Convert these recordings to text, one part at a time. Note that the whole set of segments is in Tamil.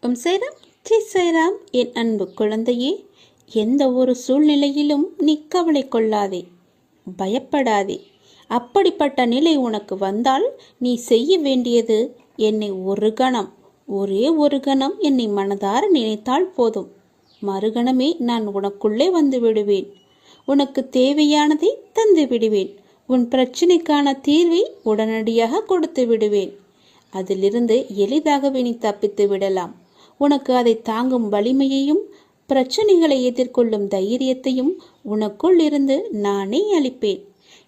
சைராம் ஜெய் சைராம். என் அன்பு குழந்தையே, எந்த ஒரு சூழ்நிலையிலும் நீ கவலை கொள்ளாதே, பயப்படாதே. அப்படிப்பட்ட நிலை உனக்கு வந்தால் நீ செய்ய வேண்டியது, என்னை ஒரு கணம், ஒரே ஒரு கணம் என்னை மனதார நினைத்தால் போதும். மறுகணமே நான் உனக்குள்ளே வந்து விடுவேன். உனக்கு தேவையானதை தந்து விடுவேன். உன் பிரச்சனைக்கான தீர்வை உடனடியாக கொடுத்து விடுவேன். அதிலிருந்து எளிதாகவே நீ தப்பித்து விடலாம். உனக்கு அதை தாங்கும் வலிமையையும் பிரச்சனைகளை எதிர்கொள்ளும் தைரியத்தையும் உனக்குள் இருந்து நானே அளிப்பேன்.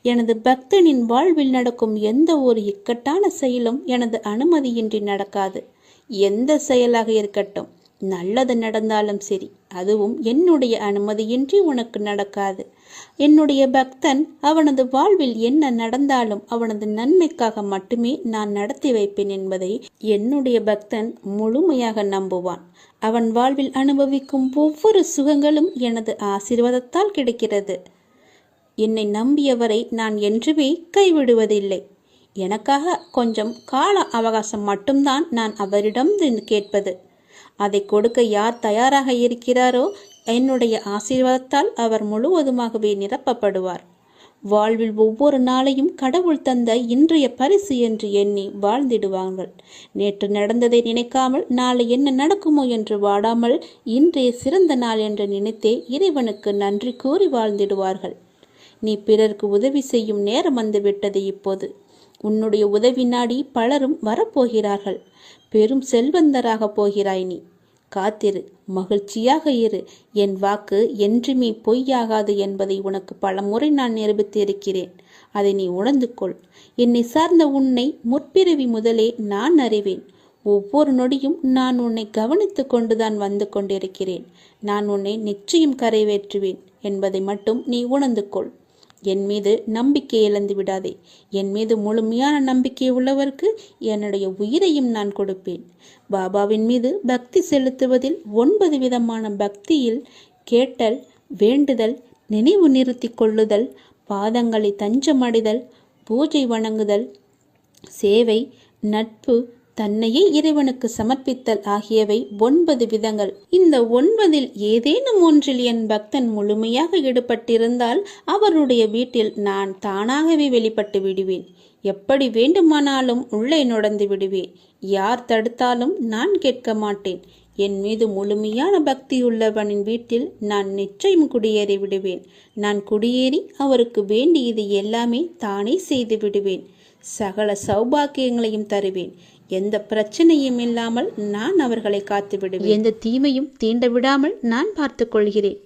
எனது பக்தனின் வாழ்வில் நடக்கும் எந்த ஒரு இக்கட்டான செயலும் எனது அனுமதியின்றி நடக்காது. எந்த செயலாக இருக்கட்டும், நல்லது நடந்தாலும் சரி, அதுவும் என்னுடைய அனுமதியின்றி உனக்கு நடக்காது. என்னுடைய பக்தன் அவனது வாழ்வில் என்ன நடந்தாலும் அவனது நன்மைக்காக மட்டுமே நான் நடத்தி வைப்பேன் என்பதை என்னுடைய பக்தன் முழுமையாக நம்புவான். அவன் வாழ்வில் அனுபவிக்கும் ஒவ்வொரு சுகங்களும் எனது ஆசீர்வாதத்தால் கிடைக்கிறது. என்னை நம்பியவரை நான் என்றுமே கைவிடுவதில்லை. எனக்காக கொஞ்சம் கால அவகாசம் மட்டும்தான் நான் அவரிடம் கேட்பது. அதை கொடுக்க யார் தயாராக இருக்கிறாரோ என்னுடைய ஆசீர்வாதத்தால் அவர் முழுவதுமாகவே நிரப்பப்படுவார். வாழ்வில் ஒவ்வொரு நாளையும் கடவுள் தந்த இன்றைய பரிசு என்று எண்ணி வாழ்ந்திடுவார்கள். நேற்று நடந்ததை நினைக்காமல் நாளை என்ன நடக்குமோ என்று வாடாமல் இன்றைய சிறந்த நாள் என்று நினைத்தே இறைவனுக்கு நன்றி கூறி வாழ்ந்திடுவார்கள். நீ பிறருக்கு உதவி செய்யும் நேரம் வந்துவிட்டது. இப்போது உன்னுடைய உதவி நாடி பலரும் வரப்போகிறார்கள். பெரும் செல்வந்தராக போகிறாய். நீ காத்திரு, மகிழ்ச்சியாக இரு. என் வாக்கு என்றுமே பொய்யாகாது என்பதை உனக்கு பலமுறை நான் நிரூபித்து இருக்கிறேன். அதை நீ உணர்ந்து கொள். என்னை சார்ந்த உன்னை முற்பிறவி முதலே நான் அறிவேன். ஒவ்வொரு நொடியும் நான் உன்னை கவனித்து கொண்டுதான் வந்து கொண்டிருக்கிறேன். நான் உன்னை நிச்சயம் கரைவேற்றுவேன் என்பதை மட்டும் நீ உணர்ந்து கொள். என் மீது நம்பிக்கை இழந்து விடாதே. என் மீது முழுமையான நம்பிக்கை உள்ளவருக்கு என்னுடைய உயிரையும் நான் கொடுப்பேன். பாபாவின் மீது பக்தி செலுத்துவதில் 9 விதமான பக்தியில் கேட்டல், வேண்டுதல், நினைவு நிறுத்தி கொள்ளுதல், பாதங்களை தஞ்சமடைதல், பூஜை வணங்குதல், சேவை, நட்பு, தன்னையே இறைவனுக்கு சமர்ப்பித்தல் ஆகியவை 9 விதங்கள். இந்த 9இல் ஏதேனும் ஒன்றில் என் பக்தன் முழுமையாக ஈடுபட்டிருந்தால் அவருடைய வீட்டில் நான் தானாகவே வெளிப்பட்டு விடுவேன். எப்படி வேண்டுமானாலும் உள்ளே நுழைந்து விடுவேன். யார் தடுத்தாலும் நான் கேட்க மாட்டேன். என் மீது முழுமையான பக்தியுள்ளவனின் வீட்டில் நான் நிச்சயம் குடியேறி விடுவேன். நான் குடியேறி அவருக்கு வேண்டியது எல்லாமே தானே செய்து விடுவேன். சகல சௌபாக்கியங்களையும் தருவேன். எந்த பிரச்சனையும் இல்லாமல் நான் அவர்களை காத்து விடுவேன். எந்த தீமையும் தீண்ட விடாமல் நான் பார்த்து கொள்கிறேன்.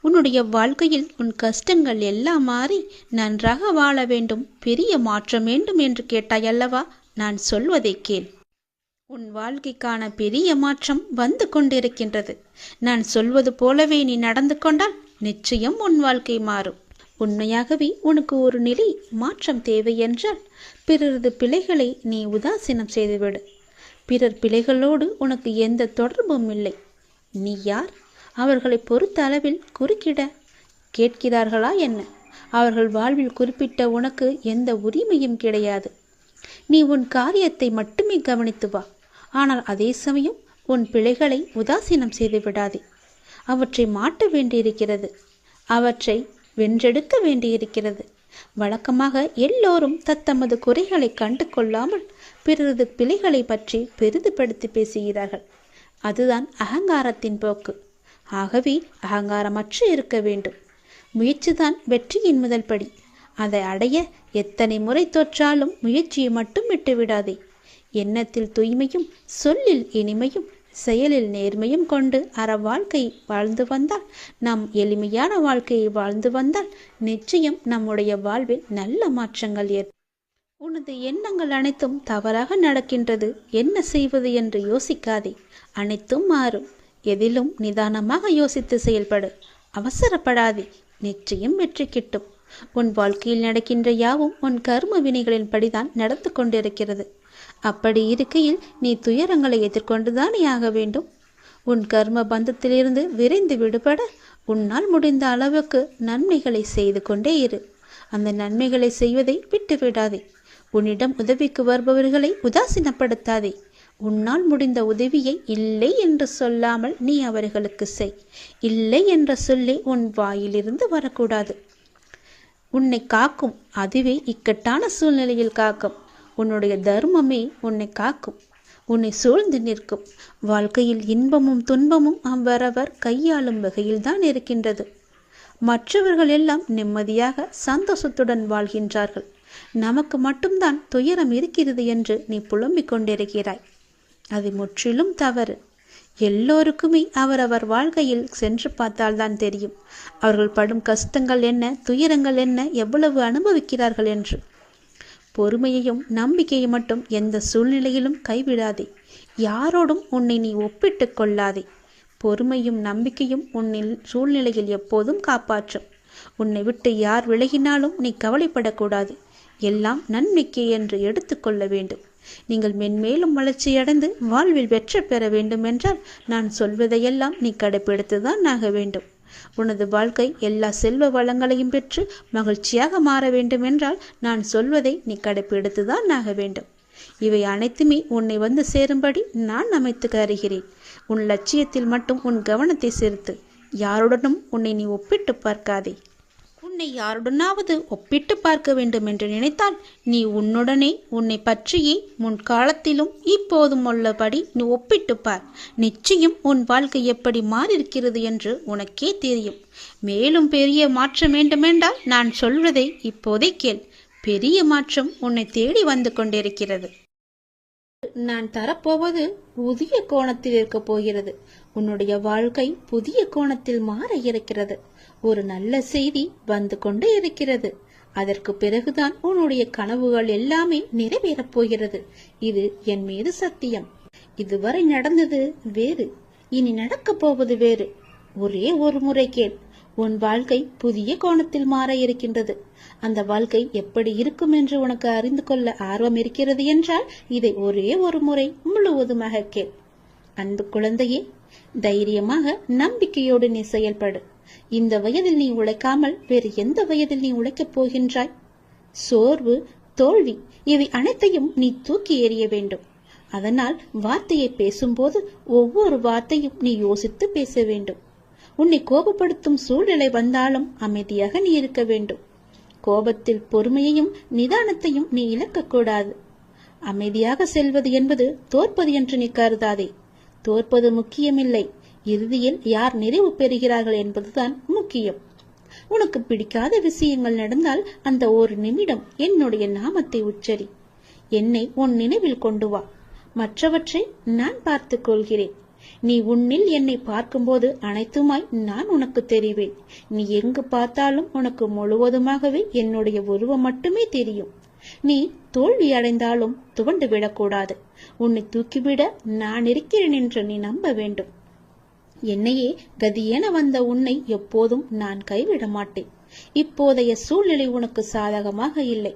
உன்னுடைய வாழ்க்கையில் உன் கஷ்டங்கள் எல்லாம் மாறி நன்றாக வாழ வேண்டும், பெரிய மாற்றம் வேண்டும் என்று கேட்டாய் அல்லவா? நான் சொல்வதை கேள். உன் வாழ்க்கைக்கான பெரிய மாற்றம் வந்து கொண்டிருக்கின்றது. நான் சொல்வது போலவே நீ நடந்து கொண்டால் நிச்சயம் உன் வாழ்க்கை மாறும். உண்மையாகவே உனக்கு ஒரு நிலை மாற்றம் தேவை என்றால் பிறரது பிழைகளை நீ உதாசீனம் செய்துவிடு. பிறர் பிழைகளோடு உனக்கு எந்த தொடர்பும் இல்லை. நீ யார்? அவர்களை பொறுத்த அளவில் குறுக்கிட கேட்கிறார்களா என்ன? அவர்கள் வாழ்வில் குறிப்பிட்ட உனக்கு எந்த உரிமையும் கிடையாது. நீ உன் காரியத்தை மட்டுமே கவனித்து வா. ஆனால் அதே சமயம் உன் பிழைகளை உதாசீனம் செய்து விடாதே. அவற்றை மாற்ற வேண்டியிருக்கிறது. அவற்றை வென்றெடுக்க வேண்டியிருக்கிறது. வழக்கமாக எல்லோரும் தத்தமது குறைகளை கண்டு கொள்ளாமல் பிறரது பிழைகளை பற்றி பெரிதுபடுத்தி பேசுகிறார்கள். அதுதான் அகங்காரத்தின் போக்கு. ஆகவே அகங்காரமற்று இருக்க வேண்டும். முயற்சிதான் வெற்றியின் முதல் படி. அதை அடைய எத்தனை முறை தோற்றாலும் முயற்சியை மட்டும் விட்டுவிடாதே. எண்ணத்தில் தூய்மையும், சொல்லில் இனிமையும், செயலில் நேர்மையும் கொண்டு அற வாழ்க்கை வாழ்ந்து வந்தால், நாம் எளிமையான வாழ்க்கையை வாழ்ந்து வந்தால் நிச்சயம் நம்முடைய வாழ்வில் நல்ல மாற்றங்கள் ஏற்படும். உனது எண்ணங்கள் அனைத்தும் தவறாக நடக்கின்றது, என்ன செய்வது என்று யோசிக்காதே. அனைத்தும் மாறும். எதிலும் நிதானமாக யோசித்து செயல்படு. அவசரப்படாதே. நிச்சயம் வெற்றி கிட்டும். உன் வாழ்க்கையில் நடக்கின்ற யாவும் உன் கர்ம வினைகளின் படிதான் நடந்து கொண்டிருக்கிறது. அப்படி இருக்கையில் நீ துயரங்களை எதிர்கொண்டுதானே ஆக வேண்டும். உன் கர்ம பந்தத்திலிருந்து விரைந்து விடுபட உன்னால் முடிந்த அளவுக்கு நன்மைகளை செய்து கொண்டே இரு. அந்த நன்மைகளை செய்வதை விட்டுவிடாதே. உன்னிடம் உதவிக்கு வருபவர்களை உதாசீனப்படுத்தாதே. உன்னால் முடிந்த உதவியை இல்லை என்று சொல்லாமல் நீ அவர்களுக்கு செய். இல்லை என்ற சொல்லே உன் வாயிலிருந்து வரக்கூடாது. உன்னை காக்கும், அதுவே இக்கட்டான சூழ்நிலையில் காக்கும். உன்னுடைய தர்மமே உன்னை காக்கும், உன்னை சூழ்ந்து நிற்கும். வாழ்க்கையில் இன்பமும் துன்பமும் அவரவர் கையாளும் வகையில்தான் இருக்கின்றது. மற்றவர்கள் எல்லாம் நிம்மதியாக சந்தோஷத்துடன் வாழ்கின்றார்கள். நமக்கு மட்டும்தான் துயரம் இருக்கிறது என்று நீ புலம்பிக் கொண்டிருக்கிறாய். அது முற்றிலும் தவறு. எல்லோருக்குமே அவரவர் வாழ்க்கையில் சென்று பார்த்தால்தான் தெரியும் அவர்கள் படும் கஷ்டங்கள் என்ன, துயரங்கள் என்ன, எவ்வளவு அனுபவிக்கிறார்கள் என்று. பொறுமையையும் நம்பிக்கையை மட்டும் எந்த சூழ்நிலையிலும் கைவிடாதே. யாரோடும் உன்னை நீ ஒப்பிட்டு கொள்ளாதே. பொறுமையும் நம்பிக்கையும் உன்னில் சூழ்நிலையில் எப்போதும் காப்பாற்றும். உன்னை விட்டு யார் விலகினாலும் நீ கவலைப்படக்கூடாது. எல்லாம் நன்மைக்கே என்று எடுத்துக்கொள்ள வேண்டும். நீங்கள் மென்மேலும் வளர்ச்சியடைந்து வாழ்வில் வெற்றி பெற வேண்டும் என்றால் நான் சொல்வதையெல்லாம் நீ கடைபிடித்துதான் ஆக வேண்டும். உனது வாழ்க்கை எல்லா செல்வ வளங்களையும் பெற்று மகிழ்ச்சியாக மாற வேண்டும் என்றால் நான் சொல்வதை நீ கடைபிடித்துதான் ஆக வேண்டும். இவை அனைத்துமே உன்னை வந்து சேரும்படி நான் அமைத்து தருகிறேன். உன் லட்சியத்தில் மட்டும் உன் கவனத்தை செலுத்து. யாருடனும் உன்னை நீ ஒப்பிட்டு பார்க்காதே. உன்னை யாருடனாவது ஒப்பிட்டு பார்க்க வேண்டும் என்று நினைத்தால் நீ உன்னுடனே உன்னை பற்றியே முன்காலத்திலும் இப்போதும் உள்ளபடி நீ ஒப்பிட்டு பார். நிச்சயம் உன் வாழ்க்கை எப்படி மாறியிருக்கிறது என்று உனக்கே தெரியும். மேலும் பெரிய மாற்றம் வேண்டுமென்றால் நான் சொல்வதை இப்போதே கேள். பெரிய மாற்றம் உன்னை தேடி வந்து கொண்டிருக்கிறது. நான் தரப்போவது புதிய கோணத்தில் இருக்க போகிறது. உன்னுடைய வாழ்க்கை புதிய கோணத்தில் மாற இருக்கிறது. ஒரு நல்ல செய்தி வந்து கொண்டே இருக்கிறது. அதற்கு பிறகுதான் உன்னுடைய கனவுகள் எல்லாமே நிறைவேறப் போகிறது. இது என் மீது சத்தியம். இதுவரை நடந்தது வேறு, இனி நடக்கப் போவது வேறு. ஒரே ஒரு முறை கேள். உன் வாழ்க்கை புதிய கோணத்தில் மாற இருக்கின்றது. அந்த வாழ்க்கை எப்படி இருக்கும் என்று உனக்கு அறிந்து கொள்ள ஆர்வம் இருக்கிறது என்றால் இதை ஒரே ஒரு முறை முழுவதுமாக கேள். அன்பு குழந்தையே, தைரியமாக நம்பிக்கையோடு நீ செயல்படு. இந்த வயதில் நீ உழைக்காமல் வேறு எந்த வயதில் நீ உழைக்கப் போகின்றாய்? சோர்வு, தோல்வி இவை அனைத்தையும் நீ தூக்கி எறிய வேண்டும். அதனால் வார்த்தையை பேசும்போது ஒவ்வொரு வார்த்தையும் நீ யோசித்து பேச வேண்டும். உன்னை கோபப்படுத்தும் சூழ்நிலை வந்தாலும் அமைதியாக நீ இருக்க வேண்டும். கோபத்தில் பொறுமையையும் நிதானத்தையும் நீ இழக்கக்கூடாது. அமைதியாக செல்வது என்பது தோற்பது என்று நீ கருதாதே. தோற்பது முக்கியமில்லை, இறுதியில் யார் நிறைவு பெறுகிறார்கள் என்பதுதான் முக்கியம். உனக்கு பிடிக்காத விஷயங்கள் நடந்தால் அந்த ஒரு நிமிடம் என்னுடைய நாமத்தை உச்சரி. என்னை உன் நினைவில் கொண்டு வா. மற்றவற்றை நான் பார்த்துக் கொள்கிறேன். நீ உன்னில் என்னை பார்க்கும்போது அனைத்துமாய் நான் உனக்கு தெரிவேன். நீ எங்கு பார்த்தாலும் உனக்கு முழுவதுமாகவே என்னுடைய உருவம் மட்டுமே தெரியும். நீ தோல்வி அடைந்தாலும் துவண்டு விடக்கூடாது. உன்னை தூக்கிவிட நான் இருக்கிறேன் என்று நீ நம்ப வேண்டும். என்னையே கதியென வந்த உன்னை எப்போதும் நான் கைவிட மாட்டேன். இப்போதைய சூழ்நிலை உனக்கு சாதகமாக இல்லை.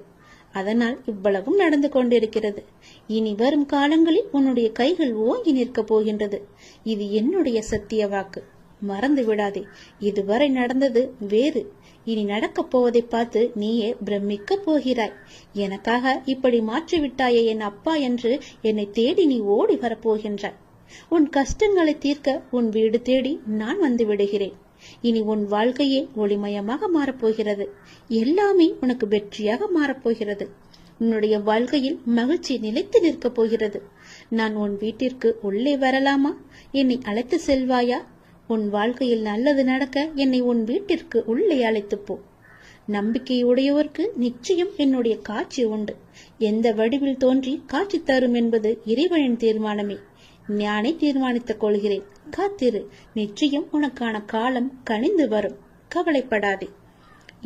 அதனால் இவ்வளவும் நடந்து கொண்டிருக்கிறது. இனி வரும் காலங்களில் உன்னுடைய கைகள் ஓங்கி நிற்கப் போகின்றது. இது என்னுடைய சத்திய வாக்கு. மறந்து விடாதே. இதுவரை நடந்தது வேறு, இனி நடக்கப் போவதை பார்த்து நீயே பிரமிக்க போகிறாய். எனக்காக இப்படி மாற்றிவிட்டாயே என் அப்பா என்று என்னை தேடி நீ ஓடி வரப்போகின்றாய். உன் கஷ்டங்களை தீர்க்க உன் வீடு தேடி நான் வந்து விடுகிறேன். இனி உன் வாழ்க்கையே ஒளிமயமாக மாறப்போகிறது. எல்லாமே உனக்கு வெற்றியாக மாறப்போகிறது. உன்னுடைய வாழ்க்கையில் மகிழ்ச்சி நிலைத்து நிற்கப் போகிறது. நான் உன் வீட்டிற்கு உள்ளே வரலாமா? என்னை அழைத்து செல்வாயா? உன் வாழ்க்கையில் நல்லது நடக்க என்னை உன் வீட்டிற்கு உள்ளே அழைத்து போ. நம்பிக்கையுடையவருக்கு நிச்சயம் என்னுடைய காட்சி உண்டு. எந்த வடிவில் தோன்றி காட்சி தரும் என்பது இறைவனின் தீர்மானமே. நானே தீர்மானித்துக் கொள்கிறேன். காத்திரு. நிச்சயம் உனக்கான காலம் கனிந்து வரும். கவலைப்படாதே.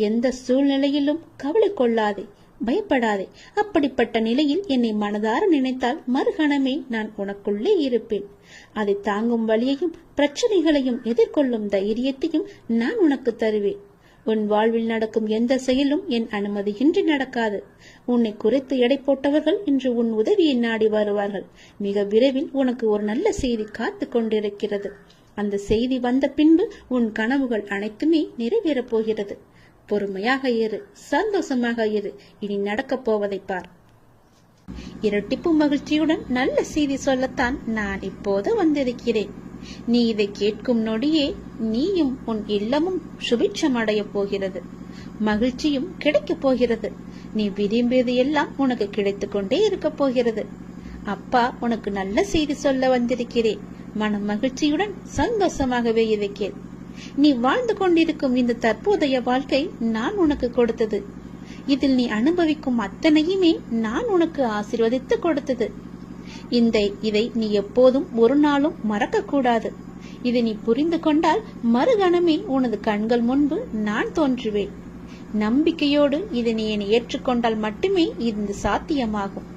எந்த சூழ்நிலையிலும் கவலை கொள்ளாதே, பயப்படாதே. அப்படிப்பட்ட நிலையில் என்னை மனதார நினைத்தால் மறுகணமே நான் உனக்குள்ளே இருப்பேன். அதை தாங்கும் வழியையும் பிரச்சனைகளையும் எதிர்கொள்ளும் தைரியத்தையும் நான் உனக்கு தருவேன். உன் வாழ்வில் நடக்கும் எந்த செயலும் என் அனுமதியின்றி நடக்காது. உன்னை குறைத்து எடை போட்டவர்கள் இன்று உன் உதவியை நாடி வருவார்கள். மிக விரைவில் உனக்கு ஒரு நல்ல செய்தி காத்து கொண்டிருக்கிறது. அந்த செய்தி வந்த பின்பு உன் கனவுகள் அனைத்துமே நிறைவேறப் போகிறது. பொறுமையாக இரு, சந்தோஷமாக இரு. இனி நடக்கப் போவதை பார். இரட்டிப்பு மகிழ்ச்சியுடன் நல்ல செய்தி சொல்லத்தான் நான் இப்போது வந்திருக்கிறேன். நீ இதை கேட்கும் நொடியே நீயும் உன் இல்லமும் சுபிட்சம் அடைய போகிறது, மகிழ்ச்சியும் கிடைக்கப் போகிறது. நீ விரும்பியது எல்லாம் உனக்கு கிடைத்துக் கொண்டே இருக்க போகிறது. அப்பா உனக்கு நல்ல செய்தி சொல்ல வந்திருக்கிறேன். மன மகிழ்ச்சியுடன் சந்தோஷமாகவே இதை கேள். நீ வாழ்ந்து கொண்டிருக்கும் இந்த தற்போதைய வாழ்க்கை நான் உனக்கு கொடுத்தது. இதில் நீ அனுபவிக்கும் அத்தனையுமே நான் உனக்கு ஆசீர்வதித்து கொடுத்தது. இதை நீ எப்போதும் ஒரு நாளும் மறக்க கூடாது. இதை நீ புரிந்து கொண்டால் மறுகணமே உனது கண்கள் முன்பு நான் தோன்றுவேன். நம்பிக்கையோடு இதை நீ என்னை ஏற்றுக்கொண்டால் மட்டுமே இது சாத்தியமாகும்.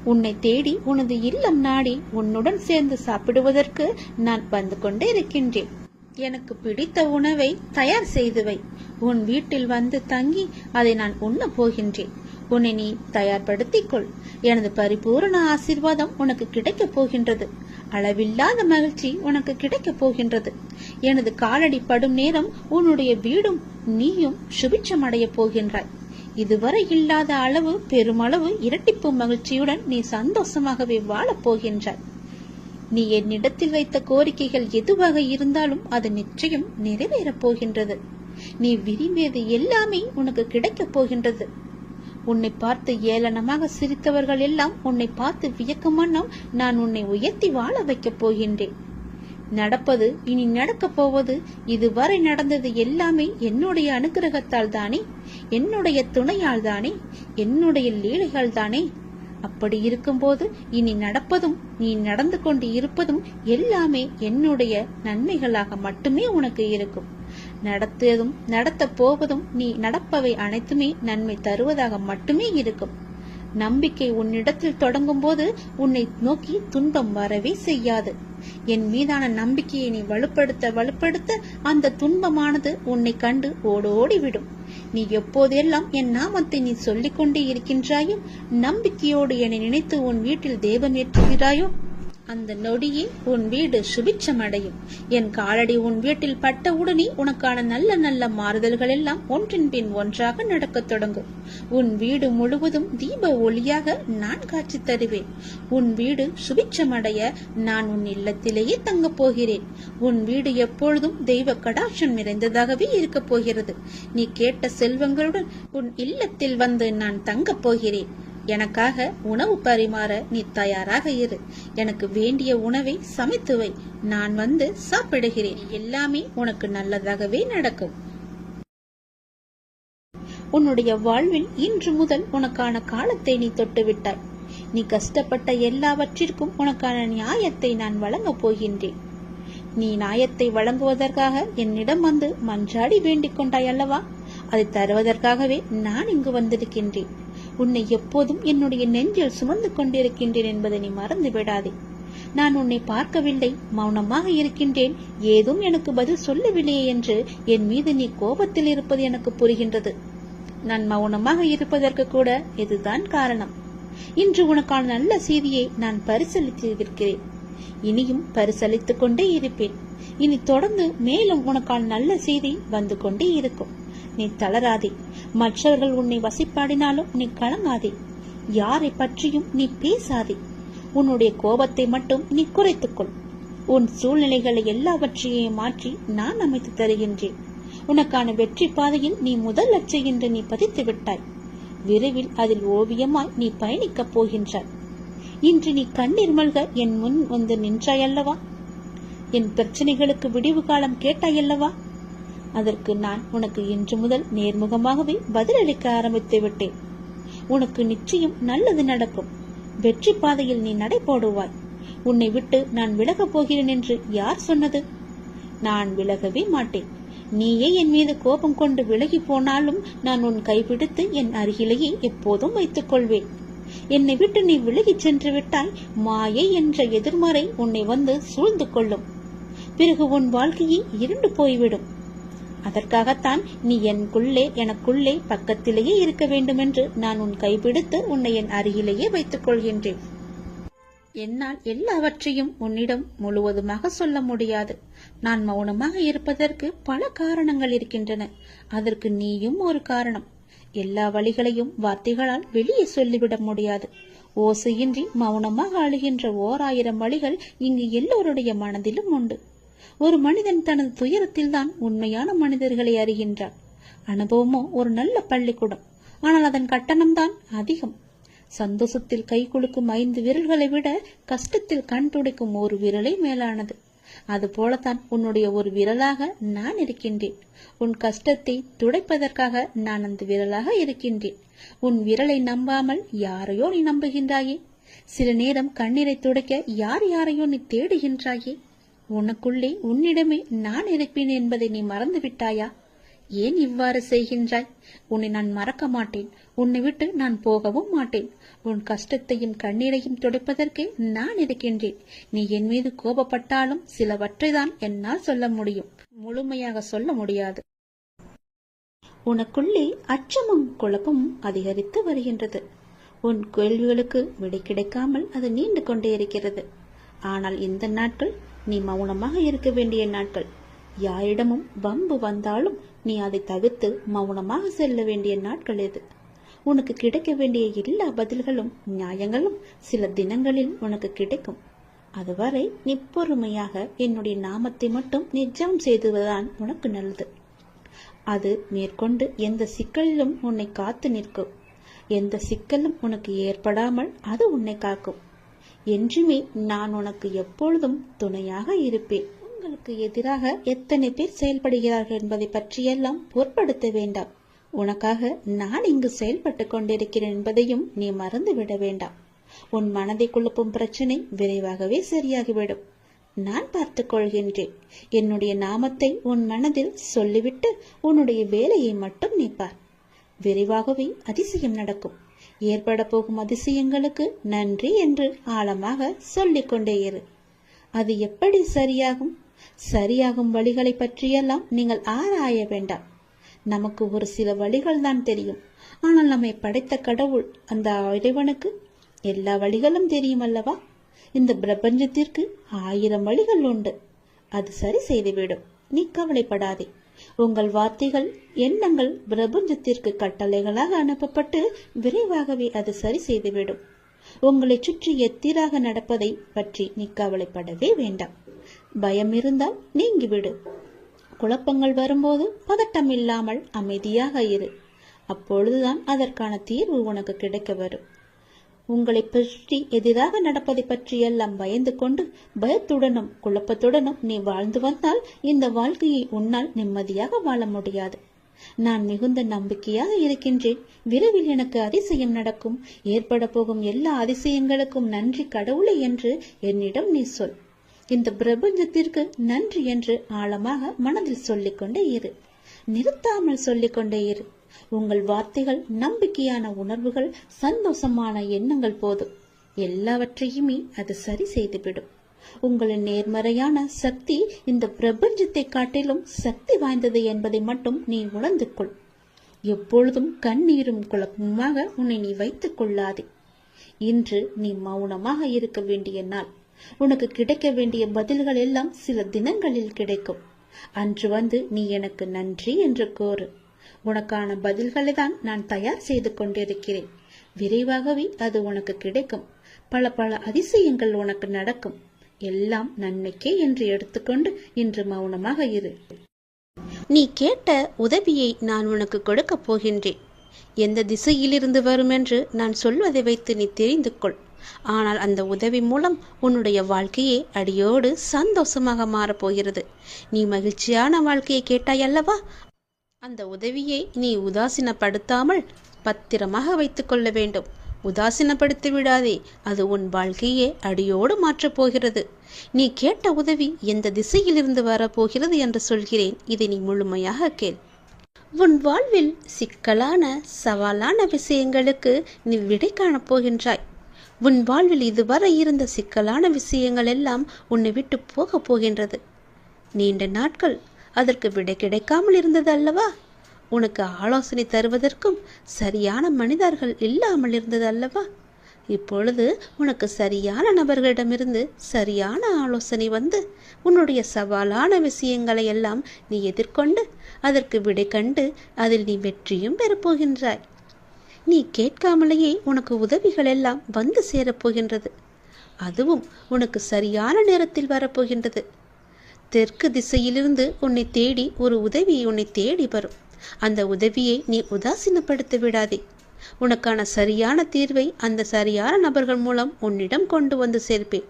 உன்னை தேடி உனது இல்லம் நாடி உன்னுடன் சேர்ந்து சாப்பிடுவதற்கு நான் வந்து கொண்டே இருக்கின்றேன். எனக்கு பிடித்த உணவை தயார் செய்து வை. உன் வீட்டில் வந்து தங்கி அதை நான் உண்ண போகின்றேன். உன்னை நீ தயார்படுத்திக் கொள். எனது பரிபூரண ஆசீர்வாதம் உனக்கு கிடைக்கப் போகின்றது. அளவில்லாத மகிழ்ச்சி உனக்கு கிடைக்கப் போகின்றது. எனது காலடி படும் நேரம் உன்னுடைய வீடும் நீயும் சுபிட்சம் அடைய போகின்றாய். இதுவரை இல்லாத அளவு பெருமளவு இரட்டிப்பு மகிழ்ச்சியுடன் நீ சந்தோஷமாகவே வாழப் போகின்றாய். நீ என்னிடத்தில் வைத்த கோரிக்கைகள் எதுவாக இருந்தாலும் அது நிச்சயம் நிறைவேறப் போகின்றது. நீ விரும்பியது எல்லாமே உனக்கு கிடைக்கப் போகின்றது. உன்னை பார்த்து ஏளனமாக சிரித்தவர்கள் எல்லாம் உன்னை பார்த்து வியக்கும் வண்ணம் நான் உன்னை உயர்த்தி வாழ வைக்கப் போகின்றேன். நடப்பது இனி நடக்கப் போவது இதுவரை நடந்தது எல்லாமே என்னுடைய அனுகிரகத்தால் தானே, என்னுடைய துணையால் தானே, என்னுடைய லீலைகள் தானே. அப்படி இருக்கும்போது இனி நடப்பதும் நீ நடந்து கொண்டு இருப்பதும் எல்லாமே என்னுடைய நன்மைகளாக மட்டுமே உனக்கு இருக்கும். நடத்ததும் நடத்த போவதும் நீ நடப்பவை அனைத்துமே நன்மை தருவதாக மட்டுமே இருக்கும். நம்பிக்கை உன்னிடத்தில் தொடங்கும் போது உன்னை நோக்கி துன்பம் வரவே செய்யாது. என் மீதான நம்பிக்கையை நீ வலுப்படுத்த அந்த துன்பமானது உன்னை கண்டு ஓடோடிவிடும். நீ எப்போதெல்லாம் என் நாமத்தை நீ சொல்லிக் கொண்டே இருக்கின்றாயோ, நம்பிக்கையோடு என்னை நினைத்து உன் வீட்டில் தேவம் ஏற்றுகிறாயோ, அந்த நொடியே உன் வீடு சுபிட்சம் அடையும். என் காலடி உன் வீட்டில் பட்டவுடனே உனக்கான நல்ல நல்ல மாறுதல்கள் எல்லாம் ஒன்றின் பின் ஒன்றாக நடக்கத் தொடங்கும். உன் வீடு முழுவதும் தீப ஒளியாக நான் காட்சி தருவேன். உன் வீடு சுபிட்சம் அடைய நான் உன் இல்லத்திலேயே தங்கப் போகிறேன். உன் வீடு எப்பொழுதும் தெய்வ கடாட்சம் நிறைந்ததாகவே இருக்கப் போகிறது. நீ கேட்ட செல்வங்களுடன் உன் இல்லத்தில் வந்து நான் தங்கப் போகிறேன். எனக்காக உணவு பரிமாற நீ தயாராக இரு. எனக்கு வேண்டிய உணவை சமைத்து வை. நான் வந்து சாப்பிடுகிறேன். எல்லாமே உனக்கு நல்லதாகவே நடக்கும். உன்னுடைய வாழ்வில் இன்று முதல் உனக்கான காலத்தை நீ தொட்டுவிட்டாய். நீ கஷ்டப்பட்ட எல்லாவற்றிற்கும் உனக்கான நியாயத்தை நான் வழங்கப் போகின்றேன். நீ நியாயத்தை வழங்குவதற்காக என்னிடம் வந்து மன்றாடி வேண்டிக் கொண்டாய் அல்லவா? அதை தருவதற்காகவே நான் இங்கு வந்திருக்கின்றேன். உன்னை எப்போதும் என்னுடைய நெஞ்சில் சுமந்து கொண்டிருக்கின்றேன் என்பதை நீ மறந்து விடாதே. நான் உன்னை பார்க்கவில்லை, மௌனமாக இருக்கின்றேன், ஏதும் எனக்கு பதில் சொல்லவில்லையே என்று என் மீது நீ கோபத்தில் இருப்பது எனக்கு புரிகின்றது. நான் மௌனமாக இருப்பதற்கு கூட இதுதான் காரணம். இன்று உனக்கான நல்ல செய்தியை நான் பரிசளித்திருக்கிறேன். இனியும் பரிசளித்துக் கொண்டே இருப்பேன். இனி தொடர்ந்து மேலும் உனக்கான நல்ல செய்தி வந்து கொண்டே இருக்கும். நீ தளராதே. மற்றவர்கள் உன்னை வசிப்பாடினாலும் நீ கலங்காதே. யாரை பற்றியும் நீ பேசாதே. உன்னுடைய கோபத்தை மட்டும் நீ குறைத்துக்கொள். உன் சூழ்நிலைகளை எல்லாவற்றையும் மாற்றி நான் அமைத்து தருகின்றேன். உனக்கான வெற்றி பாதையில் நீ முதல் லட்சம் என்று நீ பதித்து விட்டாய். விரைவில் அதில் ஓவியமாய் நீ பயணிக்கப் போகின்றாய். இன்று நீ கண்ணீர் மல்க என் முன் வந்து நின்றாயல்லவா? என் பிரச்சனைகளுக்கு விடிவு காலம் கேட்டாயல்லவா? அதற்கு நான் உனக்கு இன்று முதல் நேர்முகமாகவே பதிலளிக்க ஆரம்பித்து விட்டேன். உனக்கு நிச்சயம் நல்லது நடக்கும். வெற்றி பாதையில் நீ நடை போடுவாய். உன்னை விட்டு நான் விலகப் போகிறேன் என்று யார் சொன்னது? நான் விலகவே மாட்டேன். நீயே என் மீது கோபம் கொண்டு விலகி போனாலும் நான் உன் கைப்பிடித்து என் அருகிலேயே எப்போதும் வைத்துக் கொள்வேன். என்னை விட்டு நீ விலகிச் சென்று விட்டாய், மாயை என்ற எதிர்மறை உன்னை வந்து சூழ்ந்து கொள்ளும். பிறகு உன் வாழ்க்கையே இருண்டு போய்விடும். அதற்காகத்தான் நீ எனக்குள்ளே பக்கத்திலேயே இருக்க வேண்டும் என்று நான் உன் கைப்பிடித்து உன்னை என் அருகிலேயே வைத்துக் கொள்கின்றேன். என்னால் எல்லாவற்றையும் உன்னிடம் முழுவதுமாக சொல்ல முடியாது. நான் மௌனமாக இருப்பதற்கு பல காரணங்கள் இருக்கின்றன. அதற்கு நீயும் ஒரு காரணம். எல்லா வழிகளையும் வார்த்தைகளால் வெளியே சொல்லிவிட முடியாது. ஓசையின்றி மௌனமாக அழுகின்ற 1000 வழிகள் இங்கு எல்லோருடைய மனதிலும் உண்டு. ஒரு மனிதன் தனது துயரத்தில் தான் உண்மையான மனிதர்களை அறிகின்றான். அனுபவமோ ஒரு நல்ல பள்ளிக்கூடம், ஆனால் அதன் கட்டணம்தான் அதிகம். சந்தோஷத்தில் கை குலுக்கும் 5 விரல்களை விட கஷ்டத்தில் கண் துடைக்கும் ஒரு விரலே மேலானது. அது போலத்தான் உன்னுடைய ஒரு விரலாக நான் இருக்கின்றேன். உன் கஷ்டத்தை துடைப்பதற்காக நான் அந்த விரலாக இருக்கின்றேன். உன் விரலை நம்பாமல் யாரையோ நீ நம்புகின்றாயே. சில நேரம் கண்ணீரை துடைக்க யார் யாரையோ நீ தேடுகின்றாயே. உனக்குள்ளே உன்னிடமே நான் இருப்பேன் என்பதை நீ மறந்து விட்டாயா? ஏன் இவ்வாறு செய்கின்றாய்? உன்னை நான் மறக்க மாட்டேன். உன்னை விட்டு நான் போகவும் மாட்டேன். உன் கஷ்டத்தையும் கண்ணீரையும் துடைப்பதற்கே நான் இருக்கின்றேன். நீ என் மீது கோபப்பட்டாலும் சிலவற்றை தான் என்னால் சொல்ல முடியும், முழுமையாக சொல்ல முடியாது. உனக்குள்ளே அச்சமும் குழப்பமும் அதிகரித்து வருகின்றது. உன் கேள்விகளுக்கு விடை கிடைக்காமல் அது நீண்டு கொண்டே இருக்கிறது. ஆனால் இந்த நாட்கள் நீ மௌனமாக இருக்க வேண்டிய நாட்கள். யாரிடமும் வம்பு வந்தாலும் நீ அதை தவிர்த்து மௌனமாக செல்ல வேண்டிய நாட்கள் இது. உனக்கு கிடைக்க வேண்டிய எல்லா பதில்களும் நியாயங்களும் சில தினங்களில் உனக்கு கிடைக்கும். அதுவரை நீ பொறுமையாக என்னுடைய நாமத்தை மட்டும் நிஜம் செய்துவதுதான் உனக்கு நல்லது. அது மேற்கொண்டு எந்த சிக்கலிலும் உன்னை காத்து நிற்கும். எந்த சிக்கலும் உனக்கு ஏற்படாமல் அது உன்னை காக்கும். என்றுமே நான் உனக்கு எப்பொழுதும் துணையாக இருப்பேன். உங்களுக்கு எதிராக எத்தனை பேர் செயல்படுகிறார்கள் என்பதை பற்றியெல்லாம் பொருட்படுத்த வேண்டாம். உனக்காக நான் இங்கு செயல்பட்டு கொண்டிருக்கிறேன் என்பதையும் நீ மறந்து விட வேண்டாம். உன் மனதை குழப்பும் பிரச்சனை விரைவாகவே சரியாகிவிடும். நான் பார்த்துக் கொள்கின்றேன். என்னுடைய நாமத்தை உன் மனதில் சொல்லிவிட்டு உன்னுடைய வேலையை மட்டும் நீ பார். விரைவாகவே அதிசயம் நடக்கும். ஏற்பட போகும் அதிசயங்களுக்கு நன்றி என்று ஆழமாக சொல்லிக் கொண்டே இரு. அது எப்படி சரியாகும்? சரியாகும் வழிகளை பற்றியெல்லாம் நீங்கள் ஆராய வேண்டாம். நமக்கு ஒரு சில வழிகள் தான் தெரியும். ஆனால் நம்மை படைத்த கடவுள், அந்த இறைவனுக்கு எல்லா வழிகளும் தெரியும் அல்லவா? இந்த பிரபஞ்சத்திற்கு 1000 வழிகள் உண்டு. அது சரி செய்துவிடும். நீ கவலைப்படாதே. உங்கள் வார்த்தைகள், எண்ணங்கள் பிரபஞ்சத்திற்கு கட்டளைகளாக அனுப்பப்பட்டு விரைவாகவே அது சரி செய்துவிடும். உங்களை சுற்றி எத்திராக நடப்பதை பற்றி நீ கவலைப்படவே வேண்டாம். பயம் இருந்தால் நீங்கிவிடு. குழப்பங்கள் வரும்போது பதட்டம் இல்லாமல் அமைதியாக இரு. அப்பொழுதுதான் அதற்கான தீர்வு உனக்கு கிடைக்க வரும். உங்களை பற்றி எதிராக நடப்பதை பற்றியெல்லாம் பயந்து கொண்டு பயத்துடனும் குழப்பத்துடனும் நீ வாழ்ந்து வந்தால் இந்த வாழ்க்கையை உன்னால் நிம்மதியாக வாழ முடியாது. நான் மிகுந்த நம்பிக்கையாக இருக்கின்றேன். விரைவில் எனக்கு அதிசயம் நடக்கும். ஏற்பட போகும் எல்லா அதிசயங்களுக்கும் நன்றி கடவுளே என்று என்னிடம் நீ சொல். இந்த பிரபஞ்சத்திற்கு நன்றி என்று ஆழமாக மனதில் சொல்லிக்கொண்டே இரு. நிறுத்தாமல் சொல்லிக்கொண்டே இரு. உங்கள் வார்த்தைகள், நம்பிக்கையான உணர்வுகள், சந்தோஷமான எண்ணங்கள் போதும். எல்லாவற்றையுமே அது சரி செய்துவிடும். உங்களின் நேர்மறையான சக்தி இந்த பிரபஞ்சத்தை காட்டிலும் சக்தி வாய்ந்தது என்பதை மட்டும் நீ உணர்ந்து கொள். எப்பொழுதும் கண்ணீரும் குழப்பமாக உன்னை நீ வைத்துக் கொள்ளாதே. இன்று நீ மௌனமாக இருக்க வேண்டிய நாள். உனக்கு கிடைக்க வேண்டிய பதில்கள் எல்லாம் சில தினங்களில் கிடைக்கும். அன்று வந்து நீ எனக்கு நன்றி என்று கோரு. உனக்கான பதில்களை தான் நான் தயார் செய்து கொண்டிருக்கிறேன். விரைவாகவே அது உனக்கு கிடைக்கும். பல பல அதிசயங்கள் உனக்கு நடக்கும். எல்லாம் நன்மைக்கே என்று எடுத்துக்கொண்டு இன்று மௌனமாக இரு. நீ கேட்ட உதவியை நான் உனக்கு கொடுக்க போகின்றேன். எந்த திசையிலிருந்து வரும் என்று நான் சொல்வதை வைத்து நீ தெரிந்து கொள். ஆனால் அந்த உதவி மூலம் உன்னுடைய வாழ்க்கையே அடியோடு சந்தோஷமாக மாறப்போகிறது. நீ மகிழ்ச்சியான வாழ்க்கையை கேட்டாய் அல்லவா? அந்த உதவியை நீ உதாசீனப்படுத்தாமல் பத்திரமாக வைத்துக் கொள்ள வேண்டும். உதாசீனப்படுத்தி விடாதே. அது உன் வாழ்க்கையே அடியோடு மாற்றப் போகிறது. நீ கேட்ட உதவி எந்த திசையிலிருந்து வரப்போகிறது என்று சொல்கிறேன். இதை நீ முழுமையாக கேள். உன் வாழ்வில் சிக்கலான சவாலான விஷயங்களுக்கு நீ விடை காணப் போகின்றாய். உன் வாழ்வில் இதுவரை இருந்த சிக்கலான விஷயங்கள் எல்லாம் உன்னை விட்டு போக போகின்றது. நீண்ட நாட்கள் அதற்கு விடை கிடைக்காமல் இருந்தது அல்லவா? உனக்கு ஆலோசனை தருவதற்கும் சரியான மனிதர்கள் இல்லாமல் இருந்தது அல்லவா? இப்பொழுது உனக்கு சரியான நபர்களிடமிருந்து சரியான ஆலோசனை வந்து உன்னுடைய சவாலான விஷயங்களை எல்லாம் நீ எதிர்கொண்டு அதற்கு விடை கண்டு அதில் நீ வெற்றியும் பெறப்போகின்றாய். நீ கேட்காமலேயே உனக்கு உதவிகள் எல்லாம் வந்து சேரப்போகின்றது. அதுவும் உனக்கு சரியான நேரத்தில் வரப்போகின்றது. தெற்கு திசையிலிருந்து உன்னை தேடி ஒரு உதவி உன்னை தேடி வரும். அந்த உதவியை நீ உதாசீனப்படுத்த விடாதே. உனக்கான சரியான தீர்வை அந்த சரியான நபர்கள் மூலம் உன்னிடம் கொண்டு வந்து சேர்ப்பேன்.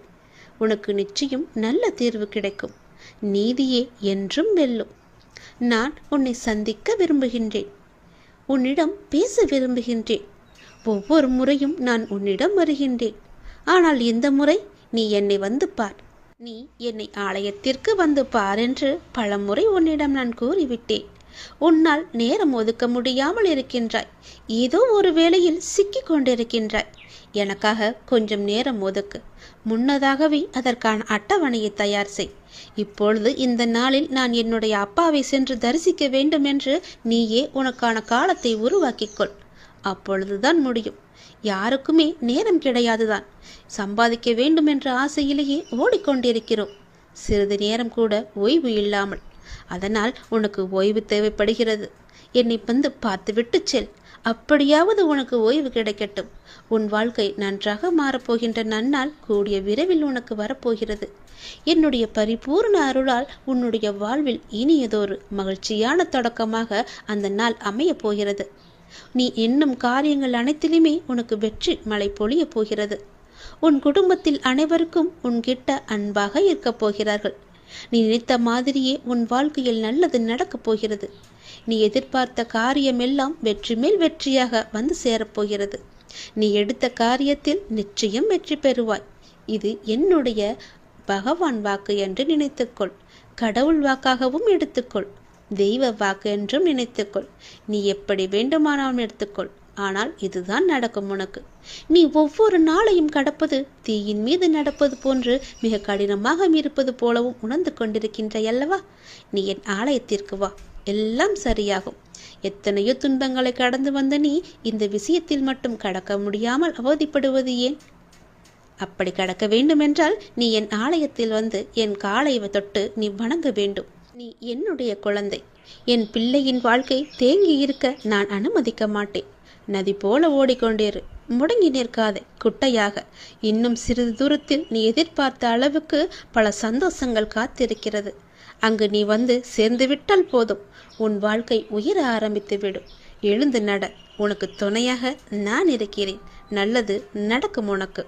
உனக்கு நிச்சயம் நல்ல தீர்வு கிடைக்கும். நீதியே என்றும் வெல்லும். நான் உன்னை சந்திக்க விரும்புகின்றேன். உன்னிடம் பேச விரும்புகின்றேன். ஒவ்வொரு முறையும் நான் உன்னிடம் வருகின்றேன். ஆனால் இந்த முறை நீ என்னை வந்து பார். நீ என்னை ஆலயத்திற்கு வந்து பார் என்று பலமுறை உன்னிடம் நான் கூறிவிட்டேன். உன்னால் நேரம் ஒதுக்க முடியாமல் இருக்கின்றாய். ஏதோ ஒரு வேளையில் சிக்கிக் கொண்டிருக்கின்றாய். எனக்காக கொஞ்சம் நேரம் ஒதுக்கு. முன்னதாகவே அதற்கான அட்டவணையை தயார் செய். இப்பொழுது இந்த நாளில் நான் என்னுடைய அப்பாவை சென்று தரிசிக்க வேண்டும் என்று நீயே உனக்கான காலத்தை உருவாக்கிக்கொள். அப்பொழுதுதான் முடியும். யாருக்குமே நேரம் கிடையாதுதான். சம்பாதிக்க வேண்டும் என்ற ஆசையிலேயே ஓடிக்கொண்டிருக்கிறோம், சிறிது நேரம் கூட ஓய்வு இல்லாமல். அதனால் உனக்கு ஓய்வு தேவைப்படுகிறது. என்னை வந்து பார்த்துவிட்டு செல். அப்படியாவது உனக்கு ஓய்வு கிடைக்கட்டும். உன் வாழ்க்கை நன்றாக மாறப்போகின்ற நன்னாள் கூடிய விரைவில் உனக்கு வரப்போகிறது. என்னுடைய பரிபூர்ண அருளால் உன்னுடைய வாழ்வில் இனியதொரு மகிழ்ச்சியான தொடக்கமாக அந்த நாள் அமையப் போகிறது. நீ எண்ணும் காரியங்கள் அனைத்திலுமே உனக்கு வெற்றி மழை பொழிய போகிறது. உன் குடும்பத்தில் அனைவருக்கும் உன்கிட்ட அன்பாக இருக்கப் போகிறார்கள். நீ நினைத்த மாதிரியே உன் வாழ்க்கையில் நல்லது நடக்கப் போகிறது. நீ எதிர்பார்த்த காரியமெல்லாம் வெற்றி மேல் வெற்றியாக வந்து சேரப்போகிறது. நீ எடுத்த காரியத்தில் நிச்சயம் வெற்றி பெறுவாய். இது என்னுடைய பகவான் வாக்கு என்று நினைத்துக்கொள். கடவுள் வாக்காகவும் எடுத்துக்கொள். தெய்வ வாக்கு என்றும் நினைத்துக்கொள். நீ எப்படி வேண்டுமானாலும் எடுத்துக்கொள். ஆனால் இதுதான் நடக்கும் உனக்கு. நீ ஒவ்வொரு நாளையும் கடப்பது தீயின் மீது நடப்பது போன்று மிக கடினமாக இருப்பது போலவும் உணர்ந்து கொண்டிருக்கின்றாய் அல்லவா? நீ என் ஆலயத்திற்கு வா, எல்லாம் சரியாகும். எத்தனையோ துன்பங்களை கடந்து வந்த நீ இந்த விஷயத்தில் மட்டும் கடக்க முடியாமல் அவதிப்படுவது ஏன்? அப்படி கடக்க வேண்டுமென்றால் நீ என் ஆலயத்தில் வந்து என் காலை தொட்டு நீ வணங்க வேண்டும். நீ என்னுடைய குழந்தை. என் பிள்ளையின் வாழ்க்கை தேங்கி இருக்க நான் அனுமதிக்க மாட்டேன். நதி போல ஓடிக்கொண்டேரு. முடங்கி நிற்காதே குட்டையாக. இன்னும் சிறிது தூரத்தில் நீ எதிர்பார்த்த அளவுக்கு பல சந்தோஷங்கள் காத்திருக்கிறது. அங்கு நீ வந்து சேர்ந்து விட்டால் போதும். உன் வாழ்க்கை உயர ஆரம்பித்து விடும். எழுந்து நட. உனக்கு துணையாக நான் இருக்கிறேன். நல்லது நடக்கும் உனக்கு.